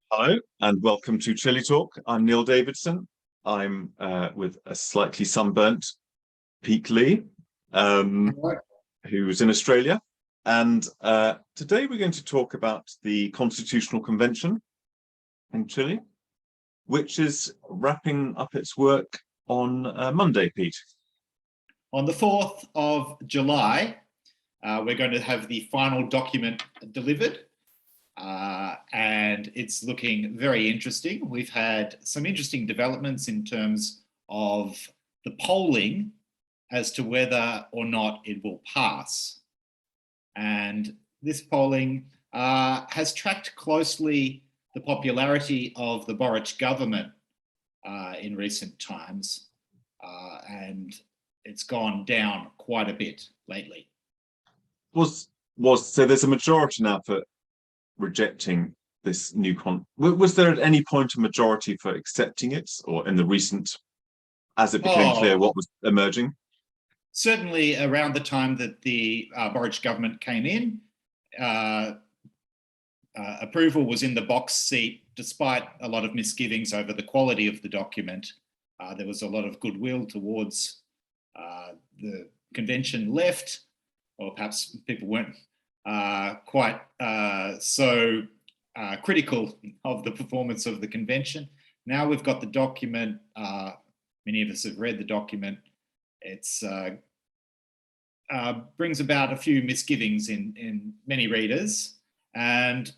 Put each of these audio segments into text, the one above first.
Hello and welcome to Chile Talk. I'm Neil Davidson. I'm with a slightly sunburnt Pete Lee, who's in Australia. And today we're going to talk about the Constitutional Convention in Chile, which is wrapping up its work on Monday, Pete. On the 4th of July, we're going to have the final document delivered. And it's looking very interesting. We've had some interesting developments in terms of the polling as to whether or not it will pass. And this polling has tracked closely the popularity of the Boric government in recent times, and it's gone down quite a bit lately. So there's a majority now for rejecting this new was there at any point a majority for accepting it, or in the recent, as it became clear what was emerging? Certainly around the time that the Boric government came in, approval was in the box seat, despite a lot of misgivings over the quality of the document. There was a lot of goodwill towards the convention left, or perhaps people weren't quite so critical of the performance of the convention. Now we've got the document. Many of us have read the document. It's brings about a few misgivings in many readers. And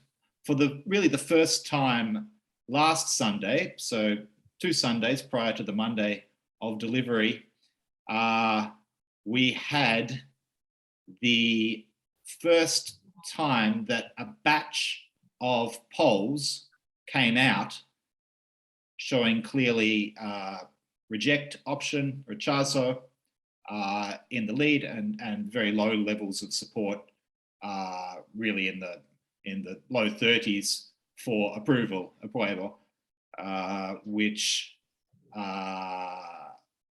for the first time last Sunday, so 2 Sundays prior to the Monday of delivery, we had the first time that a batch of polls came out showing clearly reject option, rechazo, in the lead, and very low levels of support, really in the low 30s for approval, which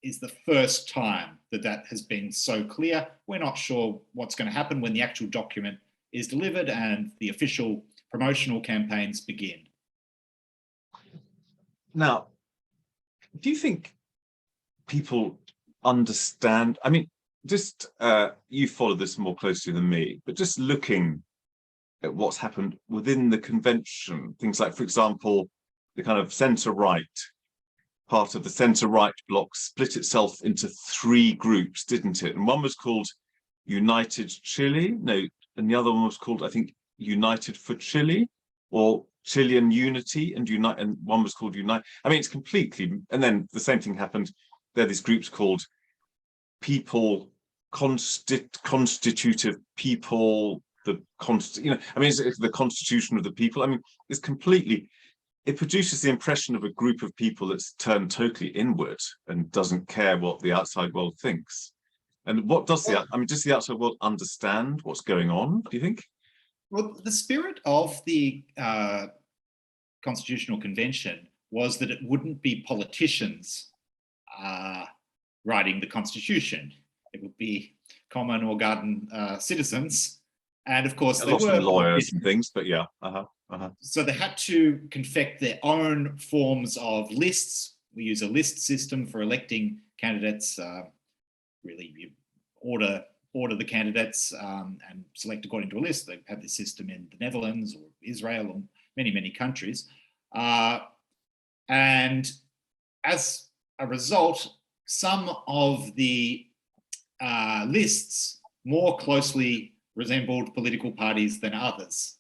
is the first time that has been so clear. We're not sure what's going to happen when the actual document is delivered and the official promotional campaigns begin. Now, do you think people understand? I mean, just you follow this more closely than me, but just looking at what's happened within the convention, things like, for example, the kind of centre-right part of the centre-right bloc split itself into 3 groups, didn't it? And one was called United Chile, and the other one was called, I think, United for Chile, or Chilean Unity, and one was called Unite. I mean, it's completely, and then the same thing happened. There are these groups called People, Constitutive People, I mean, it's the Constitution of the People. I mean, it's completely, it produces the impression of a group of people that's turned totally inward and doesn't care what the outside world thinks. And what does does the outside world understand what's going on, do you think? Well, the spirit of the Constitutional Convention was that it wouldn't be politicians writing the Constitution. It would be common or garden citizens. And of course, they were lawyers and things, but yeah. So they had to confect their own forms of lists. We use a list system for electing candidates. Really, you order the candidates and select according to a list. They have this system in the Netherlands or Israel or many countries. And as a result, some of the lists more closely resembled political parties than others.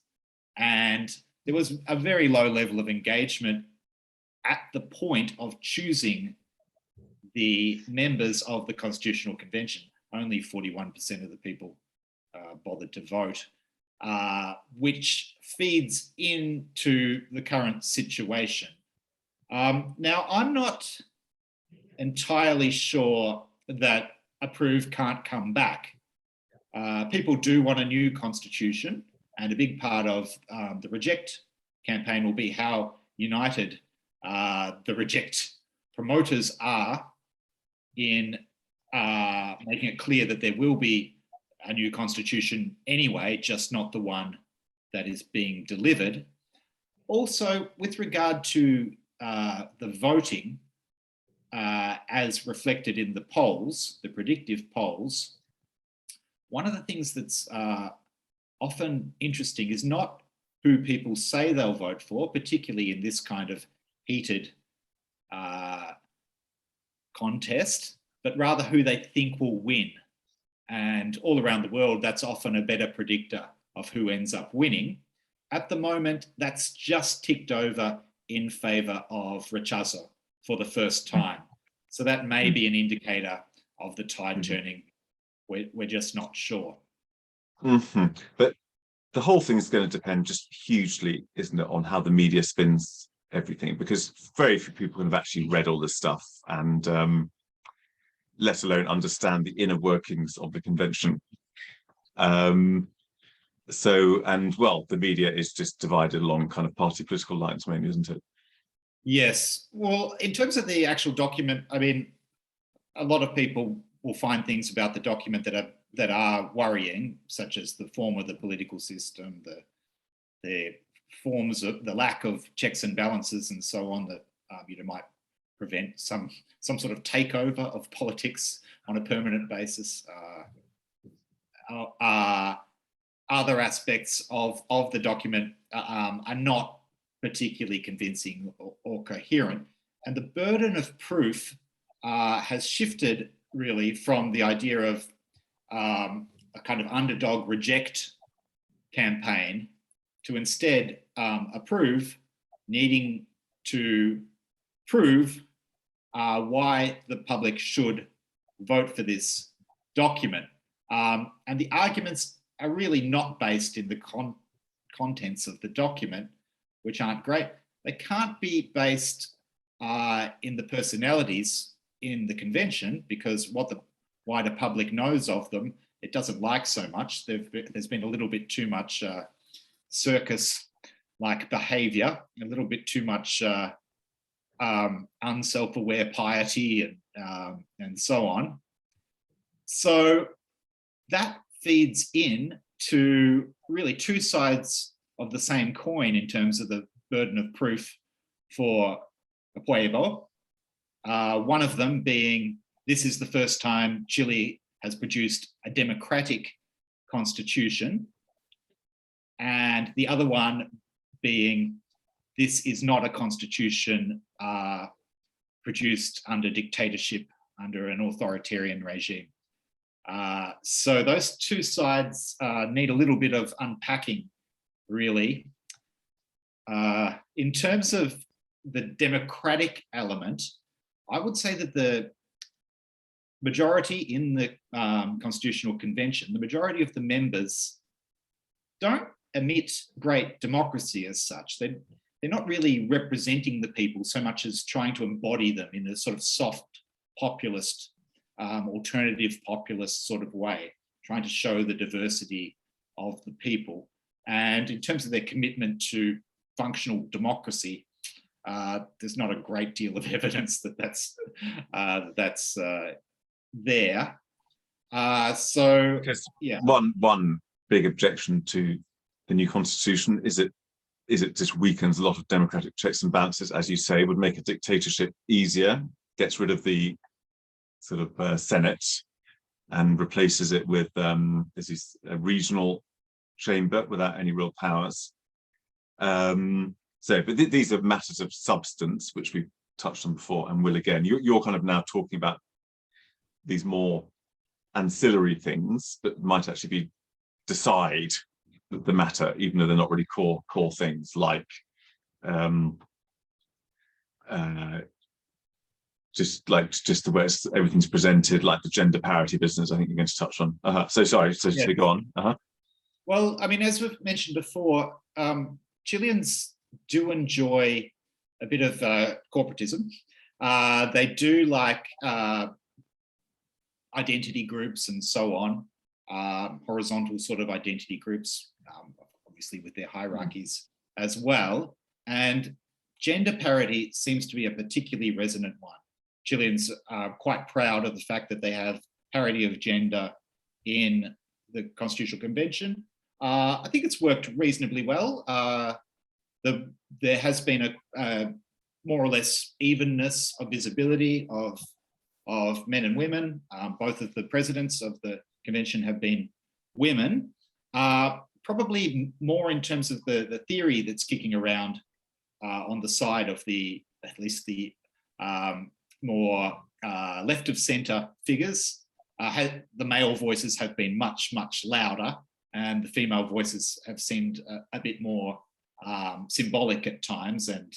And there was a very low level of engagement at the point of choosing the members of the Constitutional Convention. Only 41% of the people bothered to vote, which feeds into the current situation. Now, I'm not entirely sure that approve can't come back. People do want a new constitution, and a big part of the reject campaign will be how united the reject promoters are in making it clear that there will be a new constitution anyway, just not the one that is being delivered. also, with regard to the voting, as reflected in the polls, the predictive polls, one of the things that's often interesting is not who people say they'll vote for, particularly in this kind of heated contest, but rather who they think will win. And all around the world, that's often a better predictor of who ends up winning. At the moment, that's just ticked over in favour of rechazo for the first time. So that may be an indicator of the tide turning. We're just not sure. But the whole thing is going to depend just hugely, isn't it, on how the media spins everything, because very few people have actually read all this stuff and let alone understand the inner workings of the convention. So, and well, the media is just divided along kind of party political lines, maybe, isn't it? Yes. Well, in terms of the actual document, I mean, a lot of people will find things about the document that are worrying, such as the form of the political system, the forms of the lack of checks and balances, and so on, that might prevent some sort of takeover of politics on a permanent basis. Other aspects of the document are not particularly convincing or coherent. And the burden of proof has shifted really from the idea of a kind of underdog reject campaign to instead approve, needing to prove why the public should vote for this document. And the arguments are really not based in the contents of the document, which aren't great. They can't be based in the personalities in the convention, because what the wider public knows of them, it doesn't like so much. There's been a little bit too much circus-like behaviour, a little bit too much unself-aware piety and so on. So that feeds in to really two sides of the same coin in terms of the burden of proof for Pueblo. One of them being, this is the first time Chile has produced a democratic constitution. And the other one being, this is not a constitution produced under dictatorship, under an authoritarian regime. So those two sides need a little bit of unpacking, really. In terms of the democratic element, I would say that the majority in the Constitutional Convention, the majority of the members don't emit great democracy as such. They're not really representing the people so much as trying to embody them in a sort of soft populist, alternative populist sort of way, trying to show the diversity of the people. And in terms of their commitment to functional democracy, there's not a great deal of evidence that that's there. So yeah. One big objection to the new constitution is it just weakens a lot of democratic checks and balances, as you say, would make a dictatorship easier, gets rid of the sort of Senate and replaces it with a regional chamber without any real powers. But these are matters of substance, which we've touched on before and will again. You're kind of now talking about these more ancillary things that might actually decide the matter, even though they're not really core things, like just the way everything's presented, like the gender parity business. I think you're going to touch on. So sorry. So yeah. Go on. Well, I mean, as we've mentioned before, Chileans do enjoy a bit of corporatism. They do like identity groups and so on, horizontal sort of identity groups, obviously with their hierarchies as well. And gender parity seems to be a particularly resonant one. Chileans are quite proud of the fact that they have parity of gender in the Constitutional Convention. I think it's worked reasonably well. there has been a more or less evenness of visibility of men and women. Both of the presidents of the convention have been women. Probably more in terms of the theory that's kicking around on the side of at least the more left of centre figures. The male voices have been much, much louder, and the female voices have seemed a bit more symbolic at times, and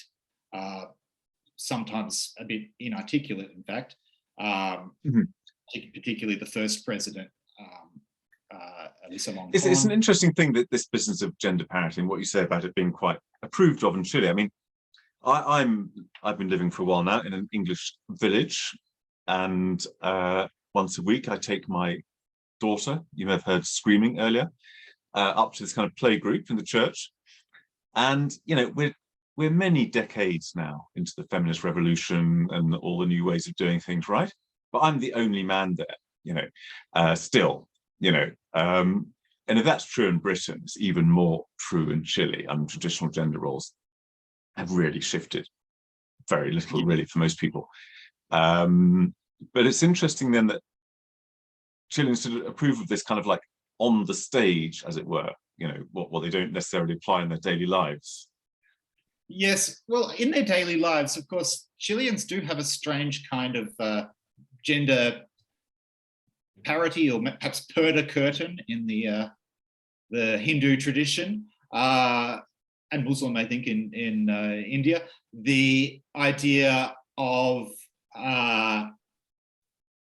sometimes a bit inarticulate, in fact, particularly the first president, Elisa Long. It's an interesting thing, that this business of gender parity and what you say about it being quite approved of in Chile. I mean, I've been living for a while now in an English village, and once a week I take my daughter, you may have heard screaming earlier, up to this kind of play group in the church. And, you know, we're many decades now into the feminist revolution and all the new ways of doing things, right? But I'm the only man there, you know, still, you know. And if that's true in Britain, it's even more true in Chile. Traditional gender roles have really shifted very little, really, for most people. But it's interesting then that Chileans sort of approve of this kind of like on the stage, as it were, you know, what they don't necessarily apply in their daily lives. Yes, well, in their daily lives, of course, Chileans do have a strange kind of gender parity, or perhaps purdah curtain in the Hindu tradition, and Muslim, I think, in India. The idea of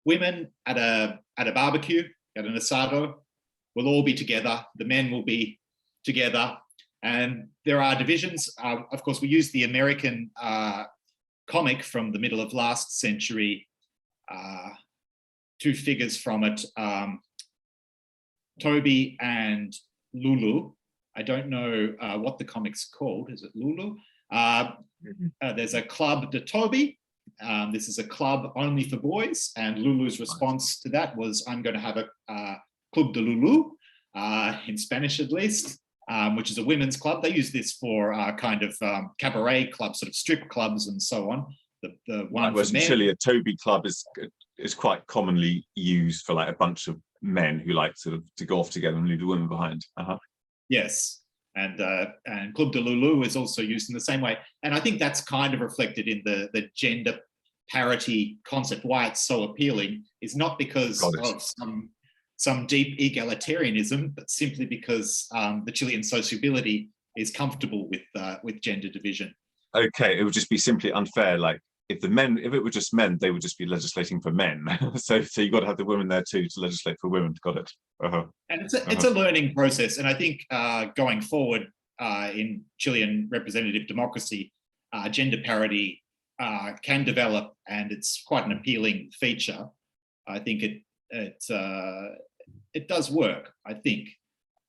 women at a barbecue, at an asado, will all be together. The men will be together, and there are divisions. Of course, we use the American comic from the middle of last century. Two figures from it, Toby and Lulu. I don't know what the comic's called. Is it Lulu? There's a club de Toby. This is a club only for boys, and Lulu's response to that was, I'm going to have a Club de Lulu, in Spanish at least, which is a women's club. They use this for kind of cabaret clubs, sort of strip clubs and so on. The one Whereas in Chile, a Toby club is quite commonly used for like a bunch of men who like sort of to go off together and leave the women behind. Yes, and Club de Lulu is also used in the same way. And I think that's kind of reflected in the gender parity concept. Why it's so appealing is not because of some deep egalitarianism, but simply because the Chilean sociability is comfortable with gender division. Okay, it would just be simply unfair. Like if it were just men, they would just be legislating for men. so you've got to have the women there too to legislate for women. Got it. And it's a learning process. And I think going forward in Chilean representative democracy, gender parity can develop, and it's quite an appealing feature. I think it does work, I think,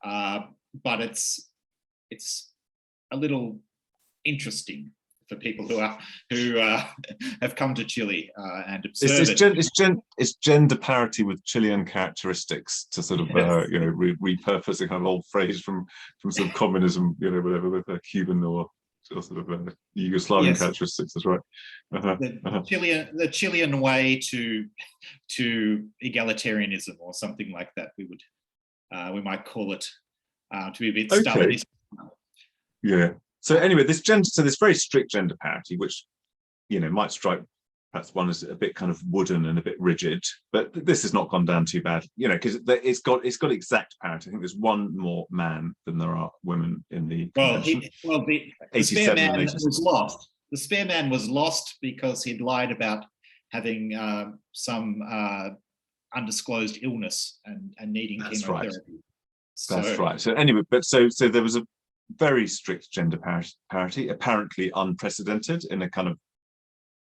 but it's a little interesting for people who have come to Chile and observe it's gender parity with Chilean characteristics, to sort of you know, repurpose a kind of old phrase from sort of communism, you know, whatever, with Cuban or sort of Yugoslavian characteristics. That's right. The Chilean way to egalitarianism, or something like that. We might call it, to be a bit Stalinist. Yeah. So anyway, this very strict gender parity, which, you know, might strike perhaps one as a bit kind of wooden and a bit rigid, but this has not gone down too bad, you know, because it's got exact parity. I think there's one more man than there are women in the convention. The Spearman was lost. The Spearman was lost because he'd lied about having some undisclosed illness and needing chemotherapy. Right. That's right. So anyway, but so there was a very strict gender parity, apparently unprecedented in a kind of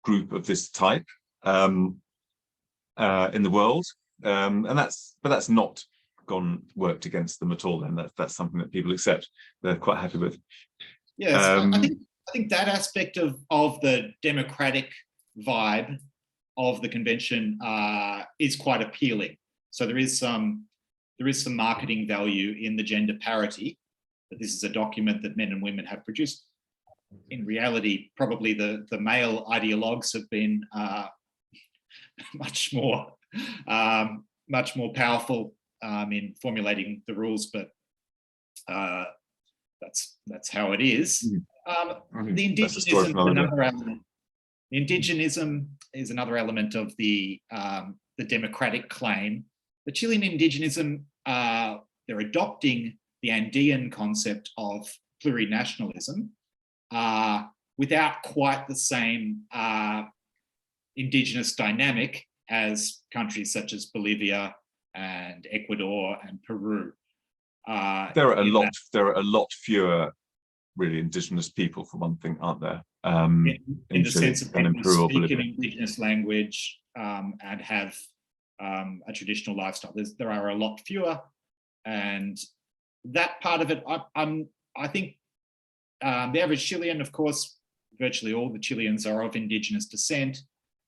group of this type in the world, and that's not worked against them at all. Then that's something that people accept. They're quite happy with. Yes, I think that aspect of the democratic vibe of the convention is quite appealing. So there is some marketing value in the gender parity. That this is a document that men and women have produced. in reality, probably the male ideologues have been much more powerful in formulating the rules, but that's how it is. The indigenism is another element. The indigenism is another element of the democratic claim. The Chilean indigenism, they're adopting the Andean concept of plurinationalism without quite the same indigenous dynamic as countries such as Bolivia and Ecuador and Peru. There are a lot fewer really indigenous people, for one thing, aren't there? In the Chile sense of and in people Peru or speak an Bolivia. indigenous language and have a traditional lifestyle. There are a lot fewer, and that part of it, I think the average Chilean, of course, virtually all the Chileans are of indigenous descent,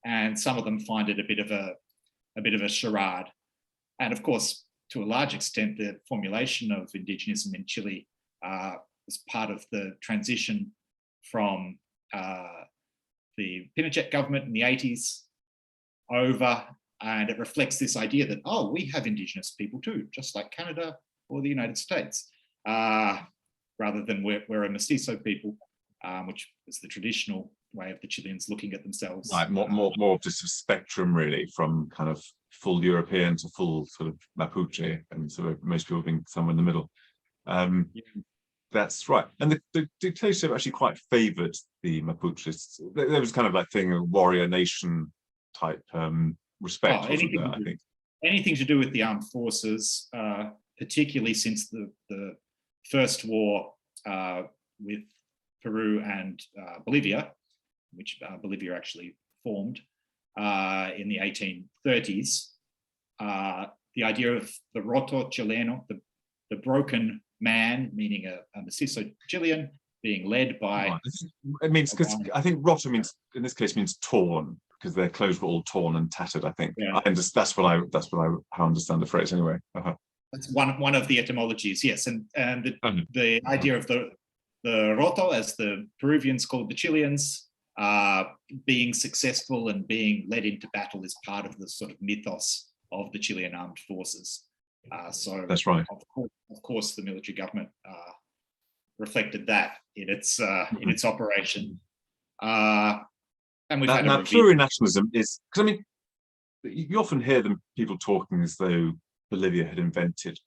and some of them find it a bit of a charade. And of course, to a large extent, the formulation of indigenism in Chile was part of the transition from the Pinochet government in the 80s over, and it reflects this idea that, oh, we have indigenous people too, just like Canada or the United States, rather than we're a mestizo people, which is the traditional way of the Chileans looking at themselves. Right, more of just a spectrum, really, from kind of full European to full sort of Mapuche, and sort of most people being somewhere in the middle. That's right. And the dictatorship actually quite favoured the Mapuches. There was kind of like thing, a warrior nation type respect, wasn't there, I think? Anything to do with the armed forces, particularly since the first war with Peru and Bolivia, which Bolivia actually formed in the 1830s. The idea of the roto chileno, the broken man, meaning a mestizo Chilean, being led by... It means, because I think roto means, in this case, means torn, because their clothes were all torn and tattered, I think. Yeah. That's how I understand the phrase anyway. That's one of the etymologies, yes. And the idea of the roto, as the Peruvians called the Chileans, being successful and being led into battle is part of the sort of mythos of the Chilean armed forces. So that's right. Of course, the military government reflected that in its operation. And we've had now plurinationalism is, because I mean, you often hear people talking as though Bolivia had invented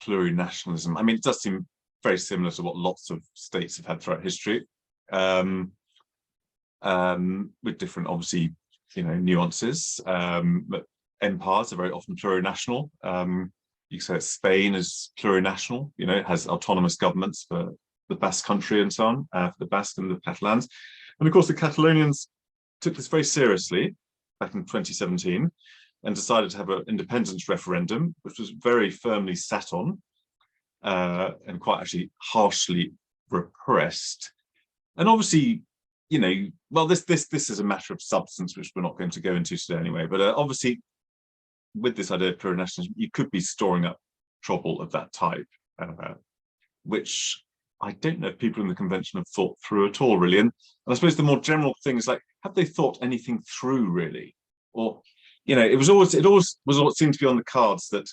plurinationalism. I mean, it does seem very similar to what lots of states have had throughout history, with different, obviously, nuances. But empires are very often plurinational. You can say that Spain is plurinational. It has autonomous governments for the Basque country and so on, for the Basque and the Catalans. And of course, the Catalonians took this very seriously back in 2017 and decided to have an independence referendum, which was very firmly sat on and quite actually harshly repressed. And obviously, well, this is a matter of substance, which we're not going to go into today anyway. But obviously, with this idea of plurinationalism, you could be storing up trouble of that type, which I don't know if people in the convention have thought through at all, really. And I suppose the more general thing is, like, have they thought anything through, really? Or, it always seemed to be on the cards that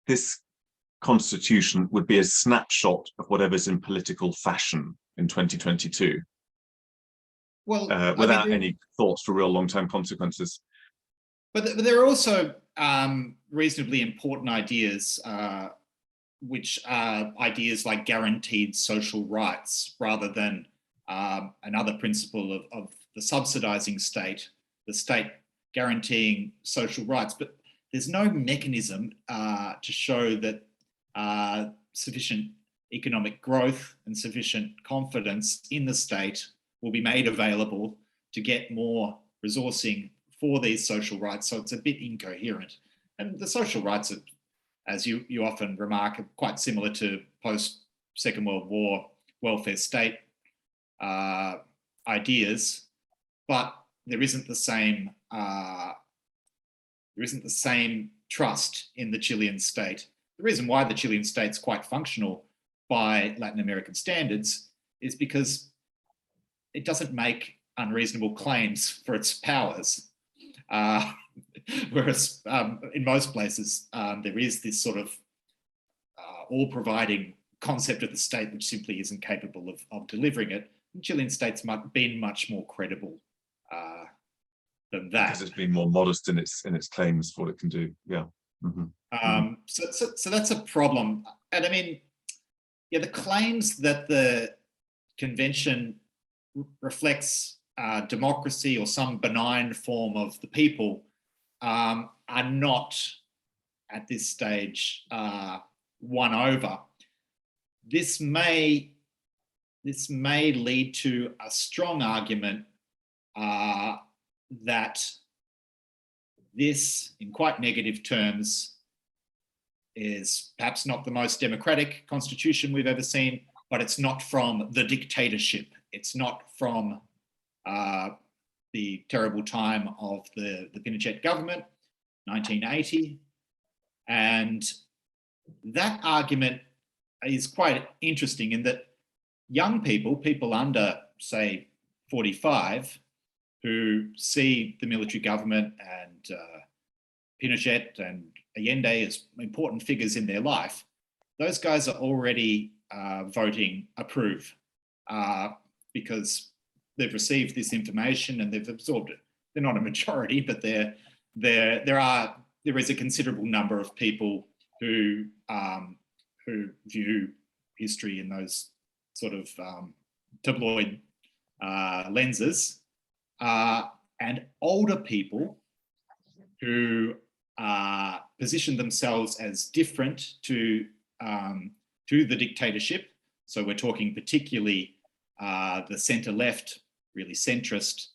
this constitution would be a snapshot of whatever's in political fashion in 2022. Well, without any thoughts for real long-term consequences. But there are also reasonably important ideas, which are ideas like guaranteed social rights, rather than another principle of the subsidizing state, the state guaranteeing social rights. But there's no mechanism to show that sufficient economic growth and sufficient confidence in the state will be made available to get more resourcing for these social rights. So it's a bit incoherent. And the social rights, are, as you often remark, are quite similar to post-Second World War welfare state ideas, but there isn't the same trust in the Chilean state. The reason why the Chilean state's quite functional by Latin American standards is because it doesn't make unreasonable claims for its powers. Whereas in most places, there is this sort of all-providing concept of the state which simply isn't capable of delivering it. And Chilean state's been much more credible than that. Because it's been more modest in its claims for what it can do. Yeah. Mm-hmm. So that's a problem. And I mean, yeah, the claims that the convention reflects democracy or some benign form of the people are not at this stage won over. This may lead to a strong argument that this, in quite negative terms, is perhaps not the most democratic constitution we've ever seen, but it's not from the dictatorship. It's not from the terrible time of the Pinochet government, 1980. And that argument is quite interesting in that young people under, say, 45, who see the military government and Pinochet and Allende as important figures in their life, those guys are already voting approve because they've received this information and they've absorbed it. They're not a majority, but there is a considerable number of people who view history in those sort of tabloid lenses, and older people who position themselves as different to the dictatorship. So we're talking particularly the centre-left, really centrist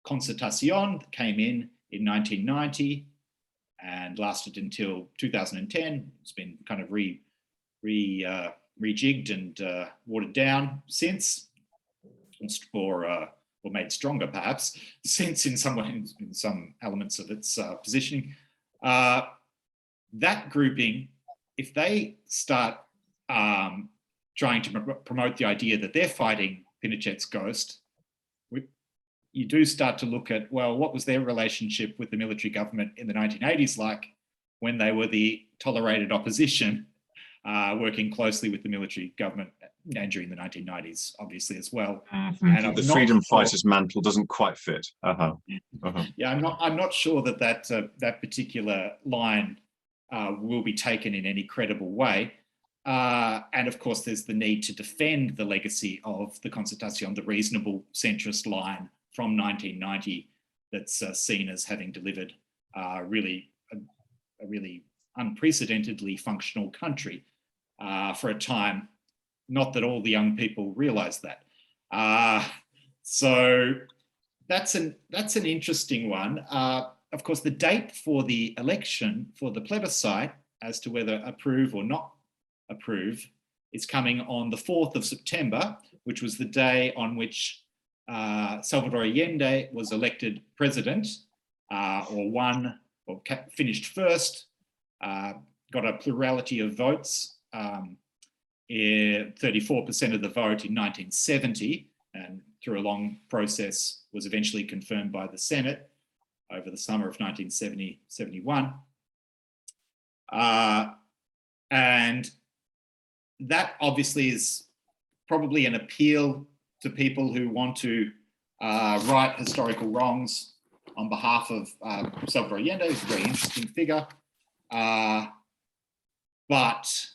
Concertación that came in 1990 and lasted until 2010. It's been kind of rejigged and watered down since, or made stronger perhaps since in some elements of its positioning. That grouping, if they start trying to promote the idea that they're fighting Pinochet's ghost, you do start to look at, well, what was their relationship with the military government in the 1980s like, when they were the tolerated opposition, working closely with the military government, and during the 1990s, obviously, as well. And the freedom fighters mantle doesn't quite fit. Yeah, I'm not sure that particular line will be taken in any credible way. And of course, there's the need to defend the legacy of the Concertación, the reasonable centrist line from 1990 that's seen as having delivered a really unprecedentedly functional country for a time. Not that all the young people realise that. So that's an interesting one. Of course, the date for the election, for the plebiscite, as to whether approve or not approve, is coming on the 4th of September, which was the day on which Salvador Allende was elected president, finished first, got a plurality of votes, 34% of the vote in 1970, and through a long process was eventually confirmed by the Senate over the summer of 1970-71. And that obviously is probably an appeal to people who want to right historical wrongs on behalf of Salvador Allende, who's a very interesting figure. But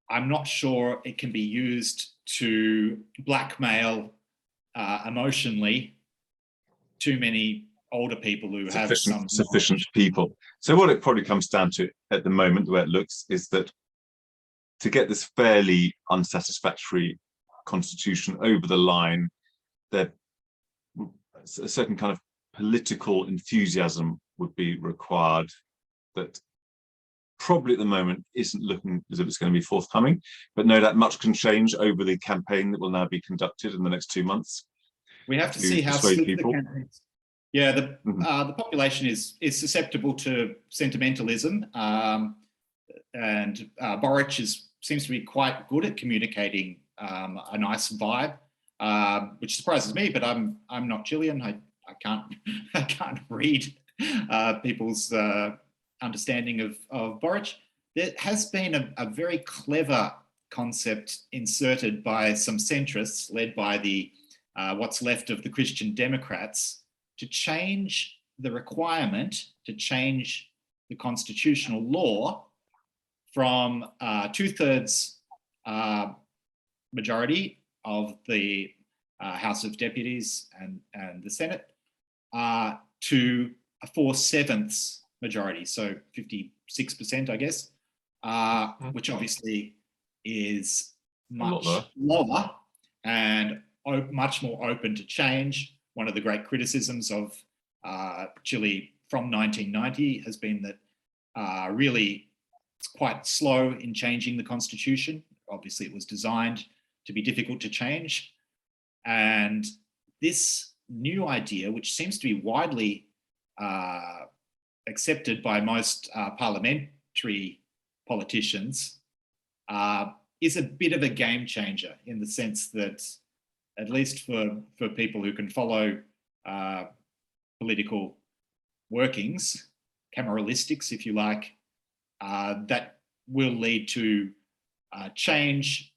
I'm not sure it can be used to blackmail emotionally too many older people who have sufficient people. So what it probably comes down to at the moment, the way it looks, is that to get this fairly unsatisfactory constitution over the line, there a certain kind of political enthusiasm would be required that probably at the moment isn't looking as if it's going to be forthcoming, but no doubt much can change over the campaign that will now be conducted in the next 2 months. We have to see how swift the campaign is. Yeah, the population is susceptible to sentimentalism, and Boric seems to be quite good at communicating a nice vibe. which surprises me. But I'm not Chilean. I can't read people's understanding of Boric. There has been a very clever concept inserted by some centrists, led by the what's left of the Christian Democrats, to change the requirement to change the constitutional law from 2/3 majority of the House of Deputies and the Senate to a 4/7 majority, so 56%, I guess, which obviously is much lower and much more open to change. One of the great criticisms of Chile from 1990 has been that really it's quite slow in changing the constitution. Obviously, it was designed to be difficult to change. And this new idea, which seems to be widely accepted by most parliamentary politicians, is a bit of a game changer, in the sense that, at least for people who can follow political workings, cameralistics, if you like, that will lead to change,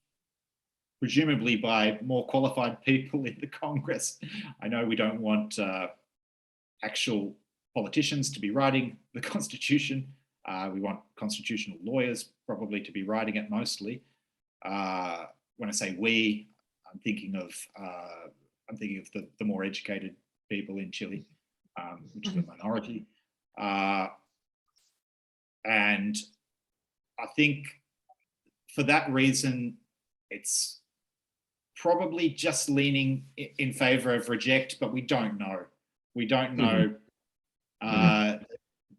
presumably by more qualified people in the Congress. I know we don't want actual politicians to be writing the Constitution. We want constitutional lawyers probably to be writing it mostly. When I say we, I'm thinking of the more educated people in Chile, which is a minority. And I think for that reason, it's probably just leaning in favor of reject, but we don't know. We don't know.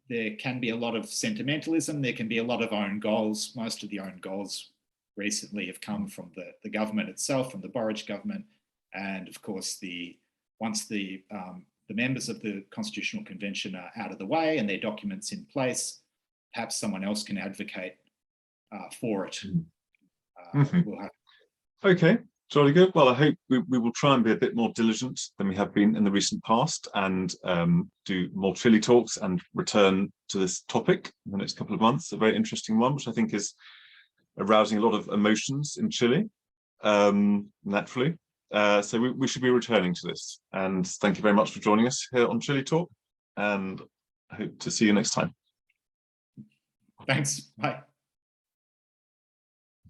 There can be a lot of sentimentalism. There can be a lot of own goals. Most of the own goals recently have come from the government itself, from the Boric government. And of course, once the members of the Constitutional Convention are out of the way and their documents in place, perhaps someone else can advocate for it. We'll have... Okay, jolly good. Well, I hope we will try and be a bit more diligent than we have been in the recent past, and do more Chile talks and return to this topic in the next couple of months. A very interesting one, which I think is arousing a lot of emotions in Chile, naturally. So we should be returning to this. And thank you very much for joining us here on Chile Talk, and I hope to see you next time. Thanks. Bye.